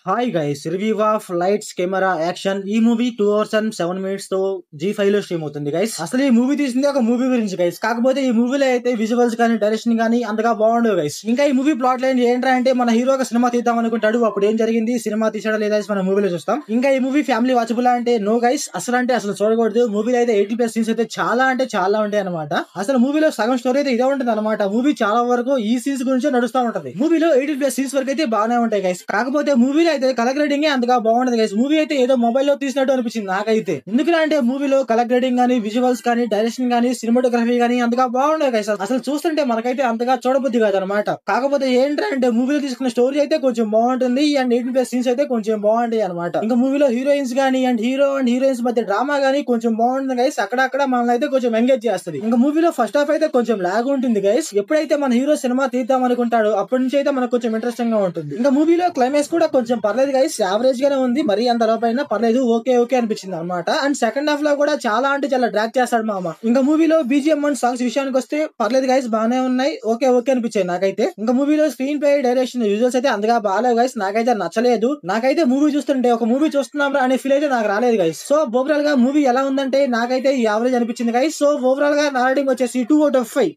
Hi guys, review of lights camera action. ఈ movie 2 hours and 7 minutes తో G5 లో stream అవుతుంది guys. అసలు ఈ మూవీ తీసింది ఒక మూవీ గురించి గైస్. కాకపోతే ఈ మూవీలో అయితే విజువల్స్ కానీ డైరెక్షన్ కానీ అంతగా బాగుండవు గైస్. ఇంకా ఈ మూవీ ప్లాట్ లైన్ ఏంట్రా అంటే, మన హీరో ఒక సినిమా తీద్దాం అనుకుంటాడు. అప్పుడు ఏం జరిగింది, సినిమా తీసాడా లేదా మన మూవీలో చూస్తాం. ఇంకా ఈ మూవీ ఫ్యామిలీ వాచబుల్ అంటే నో గైస్, అసలు చూడకూడదు. మూవీలో అయితే 18+ సీన్స్ అయితే చాలా ఉంటాయి అనమాట. అసలు మూవీలో సగం స్టోరీ అయితే ఇదే ఉంటుంది అనమాట. మూవీ చాలా వరకు ఈ సీన్స్ గురించి నడుస్తూ ఉంటది. మూవీలో 18+ సీన్స్ వరకు అయితే బాగానే ఉంటాయి గైస్. కాకపోతే మూవీలో అయితే కలర్ గ్రేడింగ్ అంతగా బాగుండదు గైస్. మూవీ అయితే ఏదో మొబైల్ లో తీసినట్టు అనిపించింది నాకైతే. ఎందుకంటే మూవీలో కలర్ గ్రేడింగ్ కానీ, విజువల్స్ కానీ, డైరెక్షన్ కానీ, సినిమాటోగ్రఫీ కానీ అంతగా బాగుండదు గైస్. అసలు చూస్తుంటే మనకైతే అంతగా చూడబుద్ధి కాదు అనమాట. కాకపోతే ఏంటంటే మూవీలో తీసుకున్న స్టోరీ అయితే కొంచెం బాగుంటుంది అండ్ 18+ సీన్స్ అయితే కొంచెం బాగుంటాయి అనమాట. ఇంకా మూవీలో హీరోయిన్స్ కానీ అండ్ హీరో అండ్ హీరోయిన్స్ మధ్య డ్రామా కానీ కొంచెం బాగుంటుంది గైస్. అక్కడక్కడ మనల్ని అయితే కొంచెం ఎంగేజ్ చేస్తుంది. ఇంకా మూవీలో ఫస్ట్ హాఫ్ అయితే కొంచెం లాగ్ ఉంటుంది గైస్. ఎప్పుడైతే మన హీరో సినిమా తీద్దాం అనుకుంటాడో అప్పటి నుంచి అయితే మనకు కొంచెం ఇంట్రెస్టింగ్ గా ఉంటుంది. ఇంకా మూవీలో క్లైమాక్స్ కూడా కొంచెం పర్లేదు గైస్, యావరేజ్ గానే ఉంది. మరీ అంత లోపైనా పర్లేదు, ఓకే అనిపించింది అనమాట. అండ్ సెకండ్ హాఫ్ లో కూడా చాలా డ్రాగ్ చేస్తాడు మామ. ఇంకా మూవీలో బీజిఎం అండ్ సాంగ్స్ విషయానికి వస్తే పర్లేదు గైస్, బాగానే ఉన్నాయి. ఓకే అనిపించాయి నాకైతే. ఇంకా మూవీలో స్క్రీన్ ప్లే, డైరెక్షన్, విజువల్స్ అయితే అంతగా బాగాలేవు గైస్. నాకైతే నచ్చలేదు. నాకైతే మూవీ చూస్తుంటే ఒక మూవీ చూస్తున్నాం అనే ఫీల్ అయితే నాకు రాలేదు గైస్. సో ఓవరాల్ గా మూవీ ఎలా ఉందంటే నాకైతే యావరేజ్ అనిపించింది గైస్. సో ఓవరాల్ గా నా రేటింగ్ వచ్చేసి 2 out of 5.